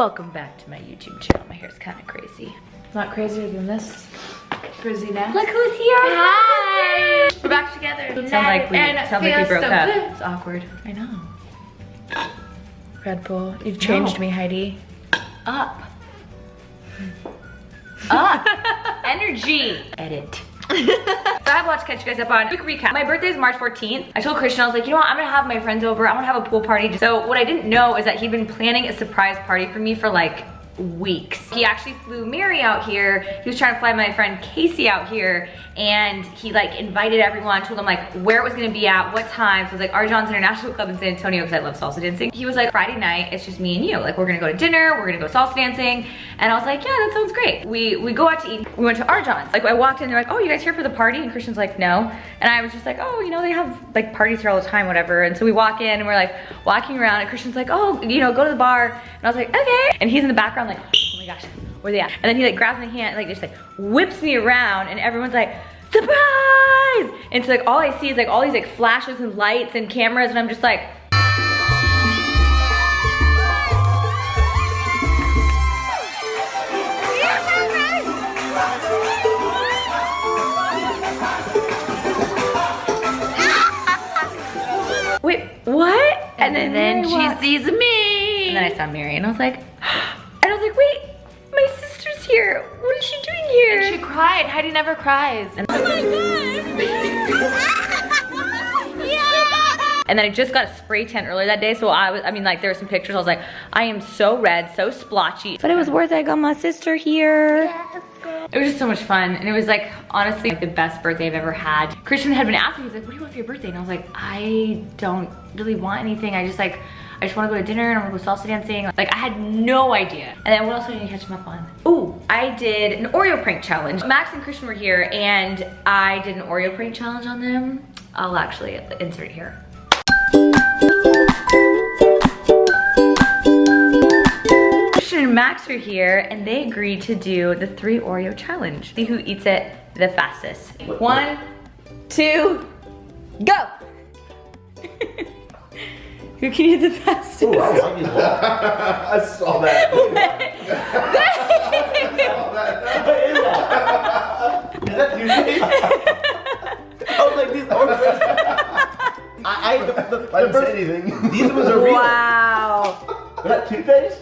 Welcome back to my YouTube channel. My hair's kind of crazy. Not crazier than this. Frizziness. Look who's here. Hi. We're back together. Sounds like we broke up. Good. It's awkward. I know. Red Bull, you've changed me, Heidi. Up. Up. Energy. Edit. So I have a lot to catch you guys up on. Quick recap. My birthday is March 14th. I told Christian, I was like, you know what? I'm gonna have my friends over. I wanna have a pool party. So what I didn't know is that he'd been planning a surprise party for me for like weeks. He actually flew Mary out here. He was trying to fly my friend Casey out here, and he like invited everyone, told them like where it was gonna be at, what time. So it was like Arjan's International Club in San Antonio because I love salsa dancing. He was like, Friday night, it's just me and you. Like we're gonna go to dinner, we're gonna go salsa dancing. And I was like, yeah, that sounds great. We go out to eat. We went to Arjan's. Like I walked in, they're like, oh, you guys here for the party? And Christian's like, no. And I was just like, oh, you know, they have like parties here all the time, whatever. And so we walk in and we're like walking around, and Christian's like, oh, you know, go to the bar. And I was like, okay. And he's in the background like, oh my gosh, where they at? And then he like grabs my hand, like just like whips me around, and everyone's like, surprise! And so like all I see is like all these like flashes and lights and cameras, and I'm just like, wait, what? And then she sees me. And then I saw Mary, and I was like, wait, my sister's here. What is she doing here? And she cried. Heidi never cries. And oh my god! Yeah! And then I just got a spray tan earlier that day, so I mean, like there were some pictures. I was like, I am so red, so splotchy. But it was worth it. I got my sister here. Yes, girl. It was just so much fun, and it was like honestly like the best birthday I've ever had. Christian had been asking me, he's like, what do you want for your birthday? And I was like, I don't really want anything. I just want to go to dinner and I want to go salsa dancing. Like I had no idea. And then what else did I need to catch him up on? Ooh, I did an Oreo prank challenge. Max and Christian were here, and I did an Oreo prank challenge on them. I'll actually insert it here. Christian and Max are here, and they agreed to do the 3 Oreo challenge. See who eats it the fastest. 1, 2, go! Who can eat the fastest? Ooh, I saw that. What is that toothpaste? I was like, these oranges. I didn't say anything. These ones are real. Wow. Is that toothpaste?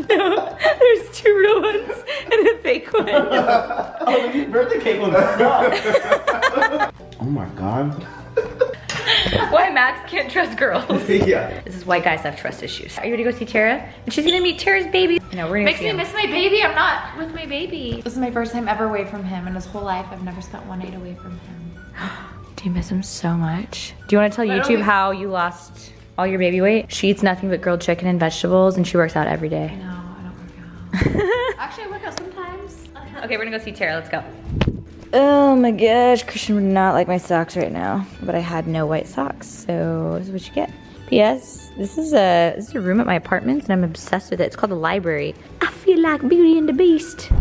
No, there's 2 real ones and a fake one. Oh, these birthday cake ones suck. Oh my god. Why Max can't trust girls. Yeah. This is why guys have trust issues. Are you ready to go see Tara? And she's gonna meet Tara's baby. No, we're gonna Makes me miss my baby. I'm not with my baby. This is my first time ever away from him, and his whole life I've never spent one night away from him. Do you miss him so much? Do you want to tell YouTube how you lost all your baby weight? She eats nothing but grilled chicken and vegetables, and she works out every day. No, I don't work out. Actually, I work out sometimes. Okay, we're gonna go see Tara. Let's go. Oh my gosh, Christian would not like my socks right now, but I had no white socks, so this is what you get. P.S. This is a room at my apartment, and I'm obsessed with it. It's called the library. I feel like Beauty and the Beast.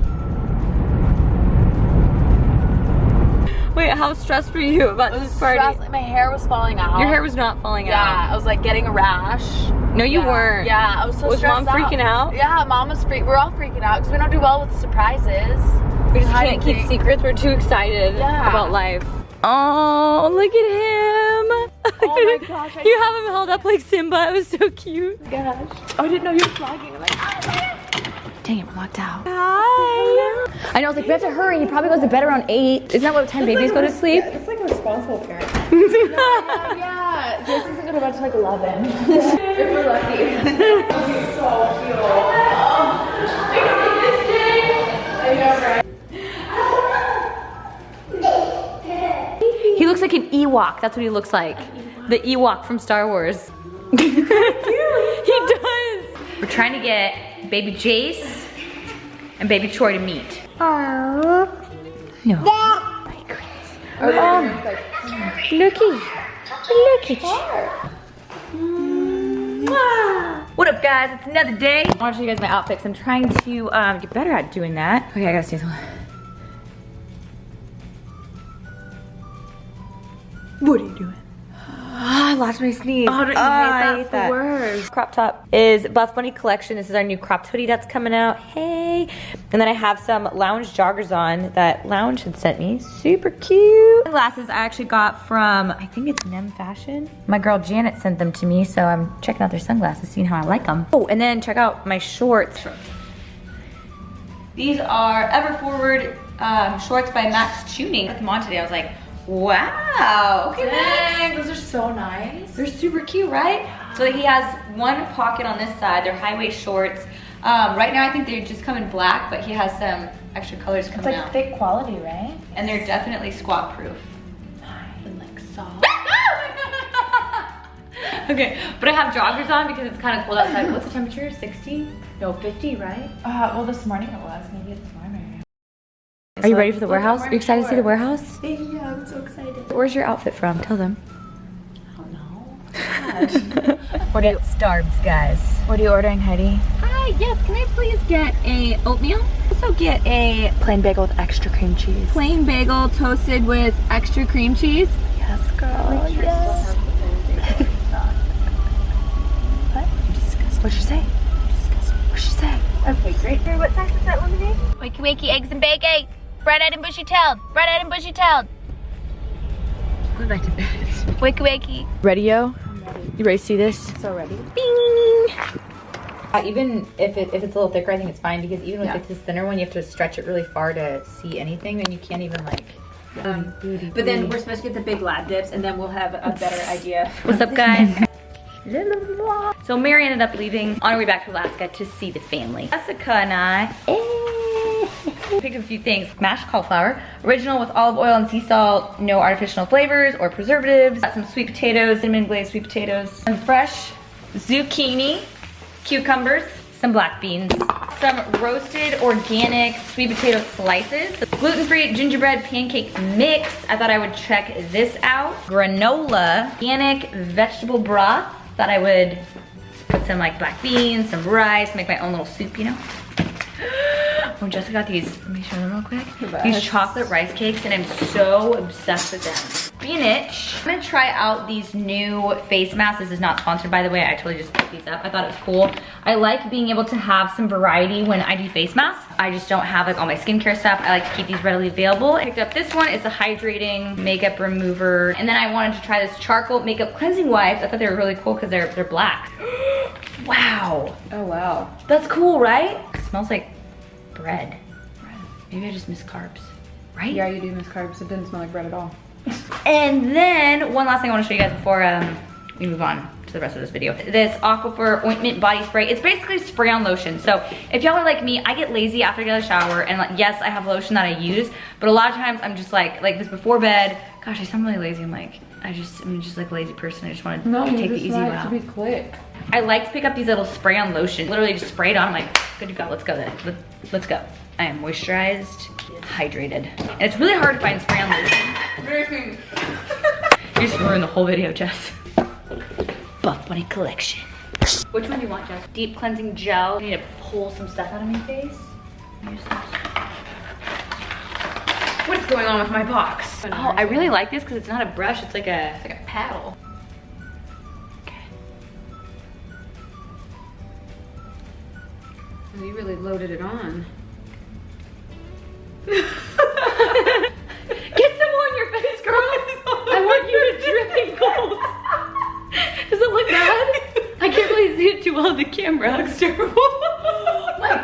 Wait, how stressed were you about this party? Stressed. My hair was falling out. Your hair was not falling out. Yeah, I was like getting a rash. No, you weren't. Yeah, I was so stressed out. Was Mom freaking out? Yeah, Mom was we're all freaking out because we don't do well with surprises. We just can't keep secrets. We're too excited about life. Oh, look at him. Oh my gosh. You have him held up like Simba. It was so cute. Gosh. Oh, I didn't know you were vlogging. I'm like, dang it, we're locked out. Hi. I know, I was like, we have to hurry. He probably goes to bed around 8. Isn't that what time babies go to sleep? Yeah, it's like a responsible parent. yeah. This isn't gonna go to like 11. If we're lucky. So cute. I know, right? He looks like an Ewok. That's what he looks like. The Ewok from Star Wars. He does. We're trying to get baby Jace and baby Troy to meet. Oh. No. Oh my goodness. Looky. Look at you. What up, guys? It's another day. I want to show you guys my outfits. I'm trying to get better at doing that. Okay, I gotta see something. What are you doing? I lost my sneeze. Oh, don't you hate that? That's the worst. Crop top is Buff Bunny collection. This is our new cropped hoodie that's coming out. Hey. And then I have some lounge joggers on that Lounge had sent me. Super cute. Glasses I actually got from, I think it's Nem Fashion. My girl Janet sent them to me, so I'm checking out their sunglasses, seeing how I like them. Oh, and then check out my shorts. These are Ever Forward shorts by Max Tuning. I put them on today. I was like, wow. Okay, dang, those are so nice. They're super cute, right? So he has one pocket on this side. They're high waist shorts. Right now I think they just come in black, but he has some extra colors coming out. It's like thick quality, right? And they're definitely squat proof. And like soft. Okay, but I have joggers on because it's kind of cold outside. What's the temperature? 60? No, 50, right? Well, this morning it was. Maybe it's warmer. Are you ready for the warehouse? Are you excited to see the warehouse? Yeah, I'm so excited. Where's your outfit from? Tell them. I don't know. What are you, Starbs, guys? What are you ordering, Heidi? Hi, yes, can I please get a oatmeal? Also get a Plain bagel with extra cream cheese. plain bagel toasted with extra cream cheese. Yes, girl. Yes. What? What'd she say? What'd she say? Okay, great. What size is that lemonade? Wakey wakey, eggs and bacon. Bright-eyed and bushy-tailed. Bright-eyed and bushy-tailed. Go back to bed. Wakey wakey. Ready, yo? You ready to see this? So ready? Bing! Even if it's a little thicker, I think it's fine because even if it's this thinner one, you have to stretch it really far to see anything, and you can't even like. But then we're supposed to get the big lab dips, and then we'll have a better idea. What's up, guys? So Mary ended up leaving on her way back to Alaska to see the family. Jessica and I picked up a few things. Mashed cauliflower, original with olive oil and sea salt, no artificial flavors or preservatives. Got some sweet potatoes, cinnamon glazed sweet potatoes, some fresh zucchini, cucumbers, some black beans, some roasted organic sweet potato slices, gluten-free gingerbread pancake mix. I thought I would check this out. Granola, organic vegetable broth. Thought I would put some like black beans, some rice, make my own little soup, you know? Oh, Jessica got these, let me show them real quick. These chocolate rice cakes, and I'm so obsessed with them. Spinach. I'm gonna try out these new face masks. This is not sponsored, by the way. I totally just picked these up. I thought it was cool. I like being able to have some variety when I do face masks. I just don't have like all my skincare stuff. I like to keep these readily available. I picked up this one. It's a hydrating makeup remover. And then I wanted to try this charcoal makeup cleansing wipes. I thought they were really cool because they're black. Wow. Oh, wow. That's cool, right? It smells like bread. Maybe I just miss carbs, right? Yeah, you do miss carbs. It didn't smell like bread at all. And then one last thing I want to show you guys before we move on to the rest of this video. This Aquifer ointment body spray. It's basically spray on lotion. So if y'all are like me, I get lazy after I get out of the shower, and like, yes, I have lotion that I use, but a lot of times I'm just like this before bed. Gosh, I sound really lazy. I'm just like a lazy person. I just want to take the easy route. To be quick. I like to pick up these little spray on lotion. Literally just spray it on. I'm like, good to go. Let's go then. Let's go. I am moisturized, hydrated. And it's really hard to find spray on lotion. You just ruined the whole video, Jess. Buff Bunny collection. Which one do you want, Jess? Deep cleansing gel. I need to pull some stuff out of my face. What's going on with my box? Oh, I really like this because it's not a brush. It's like a paddle. You really loaded it on. Get some more on your face, girl. I want you to drip in gold. Does it look bad? I can't really see it too well on the camera. It looks terrible. Oh my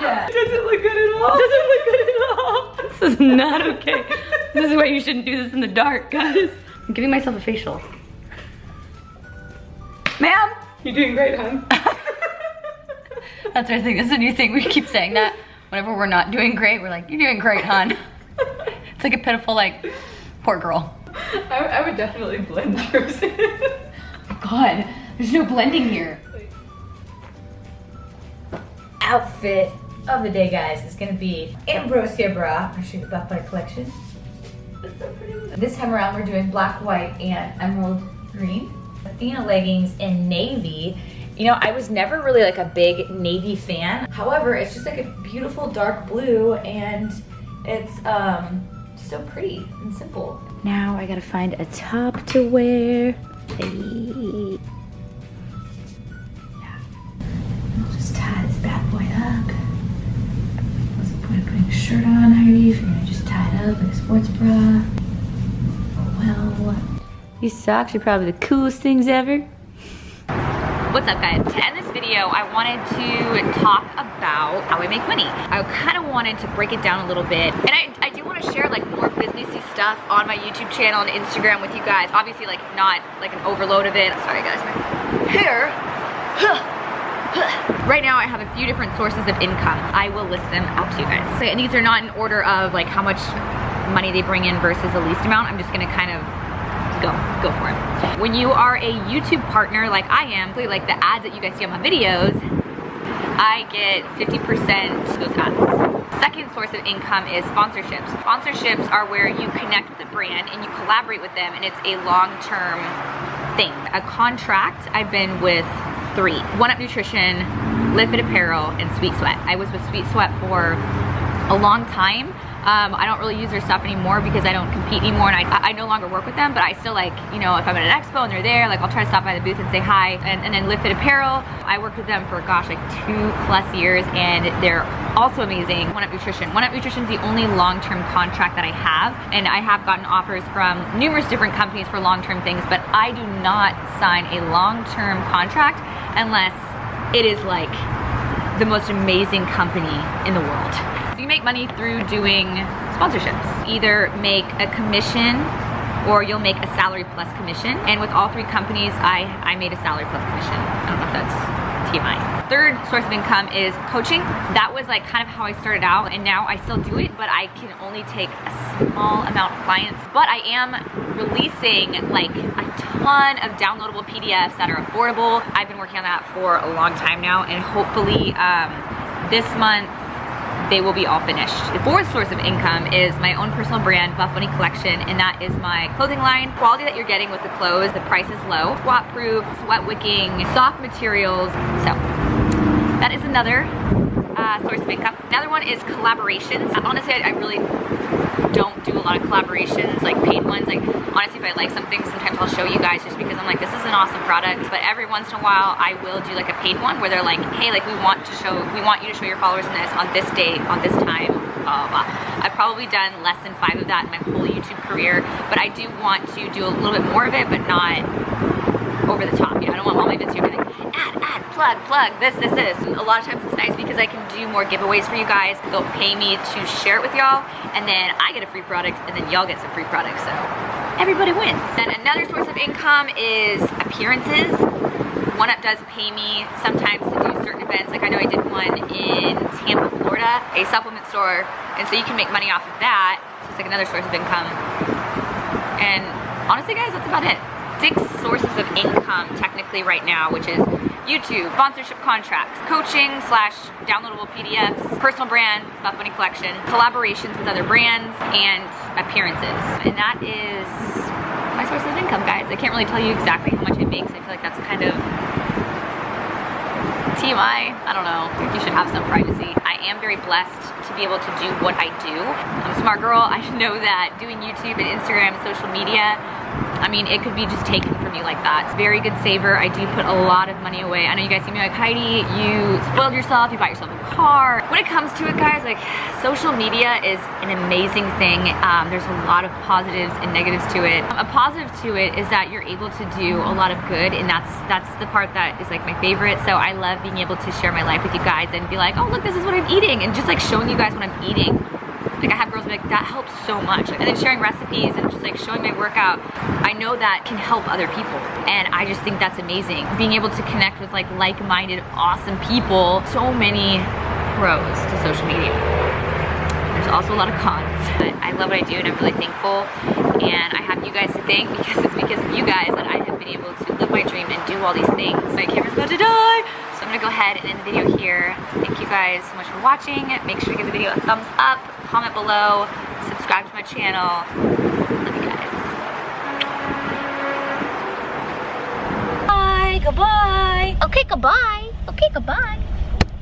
god! It doesn't look good at all. It doesn't look good at all. This is not okay. This is why you shouldn't do this in the dark, guys. I'm giving myself a facial. Ma'am! You're doing great, hon. That's our thing. This is a new thing. We keep saying that. Whenever we're not doing great, we're like, you're doing great, hon. It's like a pitiful, like, poor girl. I would definitely blend yours in. Oh God, there's no blending here. Outfit of the day, guys, is gonna be Ambrosia bra. I'll show you the Buff Bunny collection. It's so pretty. This time around, we're doing black, white, and emerald green. Athena leggings in navy. You know, I was never really like a big navy fan. However, it's just like a beautiful dark blue, and it's so pretty and simple. Now I gotta find a top to wear. I'll just tie this bad boy up. What's the point of putting a shirt on, Heidi, if you're gonna just tie it up like a sports bra? Well, These socks are probably the coolest things ever. What's up, guys? To end this video, I wanted to talk about how I make money. I kind of wanted to break it down a little bit. And I do want to share like more businessy stuff on my YouTube channel and Instagram with you guys. Obviously like not like an overload of it. Sorry guys, my hair. Right now I have a few different sources of income. I will list them out to you guys. And these are not in order of like how much money they bring in versus the least amount. I'm just gonna kind of go for it. When you are a YouTube partner like I am, like the ads that you guys see on my videos, I get 50% of those ads. Second source of income is sponsorships. Sponsorships are where you connect with a brand and you collaborate with them, and it's a long-term thing. A contract, I've been with 3. 1UP Nutrition, Live Fit Apparel, and Sweet Sweat. I was with Sweet Sweat for a long time. I don't really use their stuff anymore because I don't compete anymore, and I no longer work with them, but I still like, you know, if I'm at an expo and they're there, like I'll try to stop by the booth and say hi. And then Live Fit Apparel, I worked with them for gosh, like 2+ years, and they're also amazing. 1UP Nutrition. 1UP Nutrition is the only long-term contract that I have, and I have gotten offers from numerous different companies for long-term things, but I do not sign a long-term contract unless it is like the most amazing company in the world. You make money through doing sponsorships. Either make a commission or you'll make a salary plus commission. And with all 3 companies, I made a salary plus commission. I don't know if that's TMI. Third source of income is coaching. That was like kind of how I started out, and now I still do it, but I can only take a small amount of clients. But I am releasing like a ton of downloadable PDFs that are affordable. I've been working on that for a long time now, and hopefully this month they will be all finished. The fourth source of income is my own personal brand, Buff Bunny Collection, and that is my clothing line. Quality that you're getting with the clothes, the price is low. Squat proof, sweat wicking, soft materials. So that is another source of income. Another one is collaborations. Honestly, I really don't do a lot of collaborations, like paid ones. Like honestly, if I like something, sometimes I'll show you guys just because I'm like, this is an awesome product. But every once in a while, I will do like a paid one where they're like, hey, like we want you to show your followers this on this date, on this time. Blah, blah, blah. I've probably done less than 5 of that in my whole YouTube career, but I do want to do a little bit more of it, but not over the top. You know, I don't want all my videos to be like, ad, plug, this. And a lot of times it's nice because I can do more giveaways for you guys. They'll pay me to share it with y'all, and then I get a free product, and then y'all get some free products, so everybody wins. Then another source of income is appearances. 1UP does pay me sometimes to do certain events. Like I know I did one in Tampa, Florida, a supplement store, and so you can make money off of that. So it's like another source of income. And honestly, guys, that's about it. 6 sources of income technically right now, which is YouTube, sponsorship contracts, coaching / downloadable PDFs, personal brand, Buff Bunny Collection, collaborations with other brands, and appearances. And that is my source of income, guys. I can't really tell you exactly how much it makes. I feel like that's kind of TMI. I don't know. I think you should have some privacy. I am very blessed to be able to do what I do. I'm a smart girl. I know that doing YouTube and Instagram and social media, I mean, it could be just taken from you like that. It's a very good saver. I do put a lot of money away. I know you guys see me like, Heidi, you spoiled yourself, you bought yourself a car. When it comes to it, guys, like social media is an amazing thing. There's a lot of positives and negatives to it. A positive to it is that you're able to do a lot of good, and that's the part that is like my favorite. So I love being able to share my life with you guys and be like, oh look, this is what I'm eating, and just like showing you guys what I'm eating. Like I have girls be like, that helps so much. And then sharing recipes and just like showing my workout, I know that can help other people. And I just think that's amazing. Being able to connect with like like-minded, awesome people. So many pros to social media. There's also a lot of cons. But I love what I do and I'm really thankful. And I have you guys to thank because it's because of you guys that I have been able to live my dream and do all these things. My camera's about to die. So I'm gonna go ahead and end the video here. Thank you guys so much for watching. Make sure to give the video a thumbs up, comment below, subscribe to my channel. Love you guys. Bye, goodbye. Okay, goodbye. Okay, goodbye.